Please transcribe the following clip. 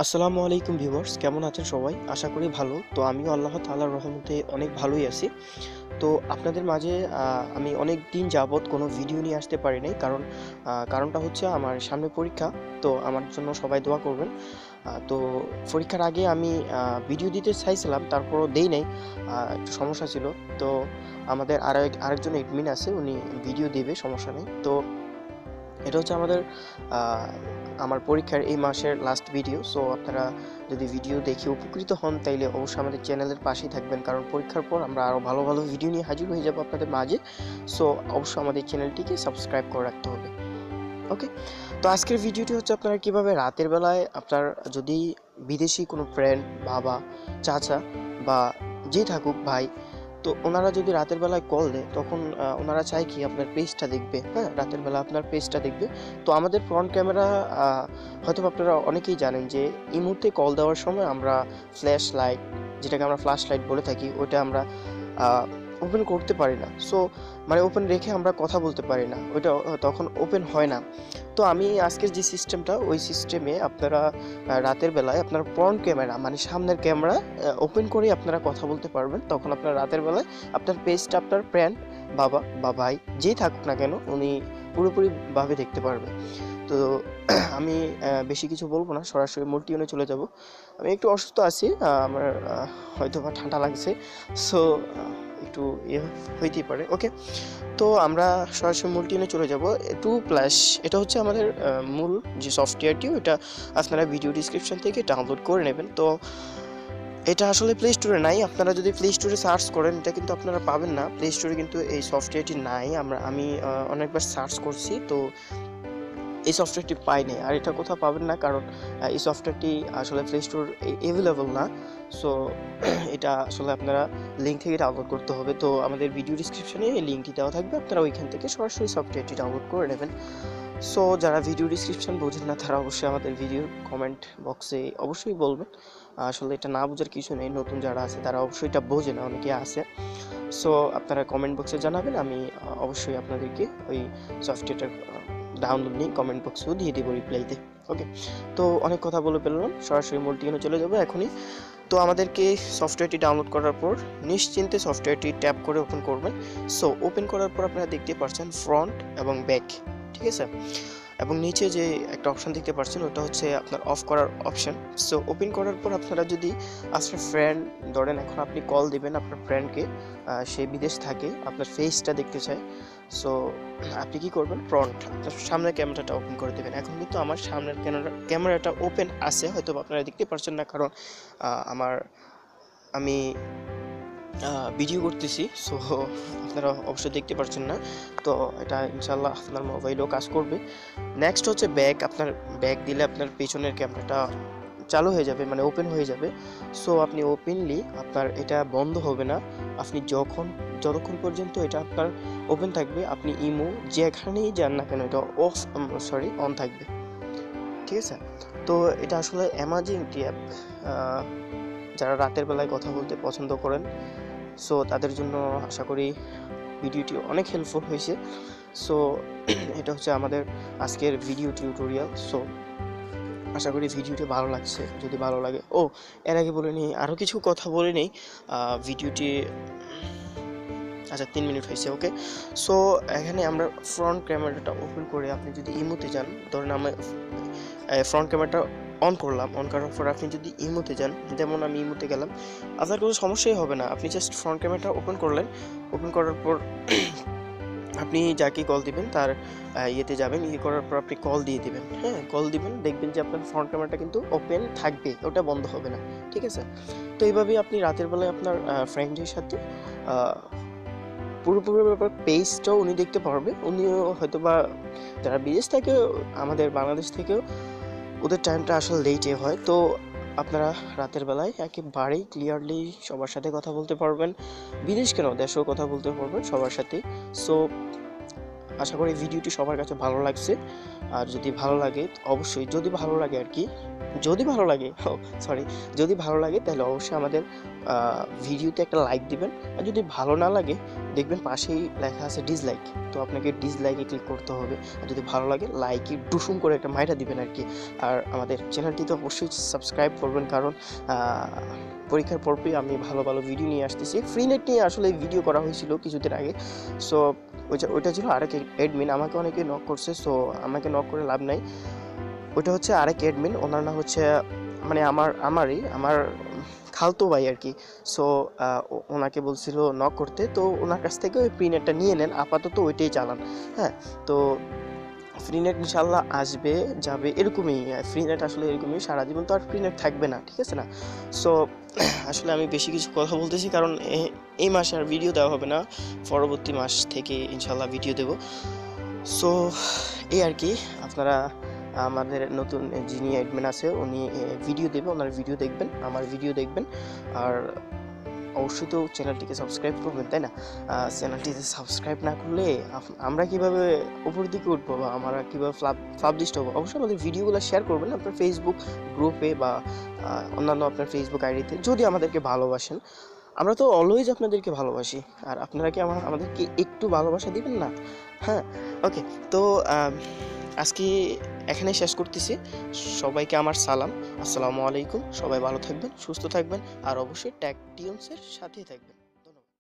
আসসালামু আলাইকুম ভিউয়ার্স, কেমন আছেন সবাই? আশা করি ভালো। তো আমিও আল্লাহ তাআলার রহমতে অনেক ভালোই আছি। তো আপনাদের মাঝে আমি অনেক দিন যাবৎ কোনো ভিডিও নিয়ে আসতে পারি নাই। কারণটা হচ্ছে আমার সামনে পরীক্ষা। তো আমার জন্য সবাই দোয়া করবেন। তো পরীক্ষার আগে আমি ভিডিও দিতে চাইছিলাম, তারপরও দেই নাই। একটু সমস্যা ছিল। তো আমাদের আরেকজন অ্যাডমিন আছে, উনি ভিডিও দিবে, সমস্যা নেই। তো এটা হচ্ছে আমার পরীক্ষার এই মাসের লাস্ট ভিডিও। সো আপনারা যদি ভিডিও দেখে উপকৃত হন তাইলে অবশ্যই আমাদের চ্যানেলের পাশেই থাকবেন, কারণ পরীক্ষার পর আমরা আরও ভালো ভালো ভিডিও নিয়ে হাজির হয়ে যাব আপনাদের মাঝে। সো অবশ্যই আমাদের চ্যানেলটিকে সাবস্ক্রাইব করে রাখতে হবে। ওকে, তো আজকের ভিডিওটি হচ্ছে আপনারা কিভাবে রাতের বেলায় আপনার যদি বিদেশি কোনো ফ্রেন্ড, বাবা, চাচা বা যেই থাকুক ভাই, তো ওনারা যদি রাতের বেলায় কল দেয় তখন ওনারা চায় কি আপনার পেজটা দেখবে। হ্যাঁ, রাতের বেলা আপনার পেজটা দেখবে। তো আমাদের ফ্রন্ট ক্যামেরা হয়তো আপনারা অনেকেই জানেন যে এই মুহূর্তে কল দেওয়ার সময় আমরা ফ্ল্যাশ লাইট, যেটাকে আমরা ফ্ল্যাশ লাইট বলে থাকি, ওটা আমরা ওপেন করতে পারি না। সো মানে ওপেন রেখে আমরা কথা বলতে পারি না, ওইটা তখন ওপেন হয় না। তো আমি আজকের যে সিস্টেমটা, ওই সিস্টেমে আপনারা রাতের বেলায় আপনার ফ্রন্ট ক্যামেরা মানে সামনের ক্যামেরা ওপেন করে আপনারা কথা বলতে পারবেন। তখন আপনার রাতের বেলায় আপনার পেজটা আপনার ফ্রেন্ড, বাবা বা ভাই যেই থাকুক না কেন উনি পুরোপুরিভাবে দেখতে পারবে। তো আমি বেশি কিছু বলবো না, সরাসরি মূল টিউনে চলে যাব। আমি একটু অসুস্থ আছি, আমার হয়তো বা ঠান্ডা লাগছে। সো একটু ইয়ে হইতেই পারে। ওকে, তো আমরা সরাসরি মূল টিউনে চলে যাব। টু প্লাস এটা হচ্ছে আমাদের মূল যে সফটওয়্যারটি, ওটা আপনারা ভিডিও ডিসক্রিপশন থেকে ডাউনলোড করে নেবেন। তো এটা আসলে প্লে স্টোরে নাই, আপনারা যদি প্লে স্টোরে সার্চ করেন এটা কিন্তু আপনারা পাবেন না। প্লে স্টোরে কিন্তু এই সফটওয়্যারটি নাই। আমি অনেকবার সার্চ করছি, তো এই সফটওয়্যারটি পাই নাই। আর এটা কোথাও পাবেন না, কারণ এই সফটওয়্যারটি আসলে প্লে স্টোর অ্যাভেলেবল না। সো এটা আসলে আপনারা লিঙ্ক থেকে ডাউনলোড করতে হবে। তো আমাদের ভিডিও ডিসক্রিপশনে এই লিঙ্কটি দেওয়া থাকবে, আপনারা ওইখান থেকে সরাসরি সফটওয়্যারটি ডাউনলোড করে নেবেন। সো যারা ভিডিও ডিসক্রিপশন বোঝেন না তারা অবশ্যই আমাদের ভিডিওর কমেন্ট বক্সে অবশ্যই বলবেন। আসলে এটা না বোঝার কিছু নেই, নতুন যারা আছে তারা অবশ্যই এটা বোঝে না, অনেকে আছে। সো আপনারা কমেন্ট বক্সে জানাবেন, আমি অবশ্যই আপনাদেরকে ওই সফটওয়্যারটার ডাউনলোড লিঙ্ক কমেন্ট বক্সেও দিয়ে দেবো রিপ্লাইতে। ওকে, তো অনেক কথা বলে ফেললাম, সরাসরি মূল টিউনে চলে যাবো এখনই। তো আমাদেরকে সফটওয়্যারটি ডাউনলোড করার পর নিশ্চিন্তে সফটওয়্যারটি ট্যাপ করে ওপেন করবেন। সো ওপেন করার পর আপনারা দেখতে পাচ্ছেন ফ্রন্ট এবং ব্যাক, ঠিক আছে? এবং নিচে যে একটা অপশান দেখতে পাচ্ছেন ওটা হচ্ছে আপনার অফ করার অপশান। সো ওপেন করার পর আপনারা যদি আপনার ফ্রেন্ড, ধরেন এখন আপনি কল দিবেন আপনার ফ্রেন্ডকে, সে বিদেশ থাকে, আপনার ফেসটা দেখতে চায়। সো আপনি কি করবেন, ফ্রন্ট আপনার সামনের ক্যামেরাটা ওপেন করে দেবেন। এখন কিন্তু আমার সামনের ক্যামেরাটা ওপেন আছে, হয়তো আপনারা দেখতে পাচ্ছেন না, কারণ আমি ভিডিও করতেছি। সো আপনারা অবশ্যই দেখতে পাচ্ছেন না। তো এটা ইনশাল্লাহ আপনার মোবাইলেও কাজ করবে। নেক্সট হচ্ছে ব্যাক, আপনার ব্যাক দিলে আপনার পেছনের ক্যামেরাটা চালু হয়ে যাবে, মানে ওপেন হয়ে যাবে। সো আপনি ওপেনলি, আপনার এটা বন্ধ হবে না। আপনি যতক্ষণ পর্যন্ত এটা আপনার ওপেন থাকবে, আপনি ইমো যেখানেই যান না কেন এটা অন থাকবে, ঠিক আছে? তো এটা আসলে অ্যামাজিং অ্যাপ, যারা রাতের বেলায় কথা বলতে পছন্দ করেন, সো তাদের জন্য আশা করি ভিডিওটি অনেক হেল্পফুল হয়েছে। সো এটা হচ্ছে আমাদের আজকের ভিডিও টিউটোরিয়াল। সো আশা করি ভিডিওটি ভালো লাগছে। যদি ভালো লাগে, এর আগে বলে নিই, আরও কিছু কথা বলে নিই। ভিডিওটি আচ্ছা 3 মিনিট হয়েছে। ওকে, সো এখানে আমরা ফ্রন্ট ক্যামেরাটা ওপেন করে আপনি যদি ইমোতে যান, ধরেন আমরা ফ্রন্ট ক্যামেরাটা অন করলাম, অন করার পর আপনি যদি ইমোতে যান, যেমন আমি ইমোতে গেলাম, আপনার কোনো সমস্যাই হবে না। আপনি জাস্ট ফ্রন্ট ক্যামেরাটা ওপেন করলেন, ওপেন করার পর আপনি যাকে কল দিবেন তার ইয়েতে যাবেন, ইয়ে করার পর আপনি কল দিয়ে দিবেন। হ্যাঁ, কল দিবেন, দেখবেন যে আপনার ফ্রন্ট ক্যামেরাটা কিন্তু ওপেন থাকবে, ওটা বন্ধ হবে না, ঠিক আছে? তো এইভাবেই আপনি রাতের বেলায় আপনার ফ্রেন্ডের সাথে পুরোপুরি ব্যাপার পেজটাও উনি দেখতে পারবে। উনিও হয়তো বা যারা বিদেশ থেকে, আমাদের বাংলাদেশ থেকেও ওদের টাইমটা আসলে লেটে হয়। তো আপনারা রাতের বেলায় একেবারেই ক্লিয়ারলি সবার সাথে কথা বলতে পারবেন, বিদেশ কেন দেশেও কথা বলতে পারবেন সবার সাথে। সো আশা করি ভিডিওটি সবার কাছে ভালো লাগছে। আর যদি ভালো লাগে অবশ্যই, যদি ভালো লাগে আর কি, যদি ভালো লাগে সরি, যদি ভালো লাগে তাহলে অবশ্যই আমাদের ভিডিওতে একটা লাইক দিবেন। আর যদি ভালো না লাগে দেখবেন পাশেই লেখা আছে ডিসলাইক, তো আপনাকে ডিসলাইকে ক্লিক করতে হবে। আর যদি ভালো লাগে লাইকে ডুসুম করে একটা মাইটা দিবেন আর কি। আর আমাদের চ্যানেলটিতে অবশ্যই সাবস্ক্রাইব করবেন, কারণ পরীক্ষার পরপরই আমি ভালো ভালো ভিডিও নিয়ে আসতেছি। ফ্রি নেট নিয়ে আসলে ভিডিও করা হয়েছিল কিছুদিন আগে। সো ওইটা ছিল আরেক অ্যাডমিন, আমাকে অনেকে নক করছে, সো আমাকে নক করে লাভ নাই। ওইটা হচ্ছে আরেক অ্যাডমিন, ওনার নাম হচ্ছে মানে আমার খালতো ভাই আর কি। সো ওনাকে বলছিল নক করতে, তো ওনার কাছ থেকে ওই ফ্রি নেটটা নিয়ে নেন, আপাতত ওইটাই চালান। হ্যাঁ, তো ফ্রি নেট ইনশাল্লাহ আসবে যাবে এরকমই। ফ্রি নেট আসলে এরকমই, সারা জীবন তো আর ফ্রি নেট থাকবে না, ঠিক আছে না? সো আসলে আমি বেশি কিছু কথা বলতেছি কারণ এই মাসে আর ভিডিও দেওয়া হবে না, পরবর্তী মাস থেকে ইনশাল্লাহ ভিডিও দেব। সো এই আর কি, আপনারা আমাদের নতুন যিনি অ্যাডমিন আছে উনি ভিডিও দেবে, ওনার ভিডিও দেখবেন, আমার ভিডিও দেখবেন। আর অবশ্যই তো চ্যানেলটিকে সাবস্ক্রাইব করবেন, তাই না? চ্যানেলটিতে সাবস্ক্রাইব না করলে আমরা কিভাবে উপর দিকে উঠবো বা আমরা কীভাবে পাবলিশড হবো? অবশ্যই আমাদের ভিডিওগুলো শেয়ার করবেন আপনার ফেসবুক গ্রুপে বা অন্যান্য আপনার ফেসবুক আইডিতে, যদি আমাদেরকে ভালোবাসেন। আমরা তো অলওয়েজ আপনাদেরকে ভালোবাসি, আর আপনারা কি আমাদেরকে একটু ভালোবাসা দিবেন না? হ্যাঁ, ওকে। তো আজকে এখানেই শেষ করতেছি। সবাইকে আমার সালাম, আসসালামু আলাইকুম। সবাই ভালো থাকবেন, সুস্থ থাকবেন, আর অবশ্যই ট্যাগ টিউনসের সাথেই থাকবেন।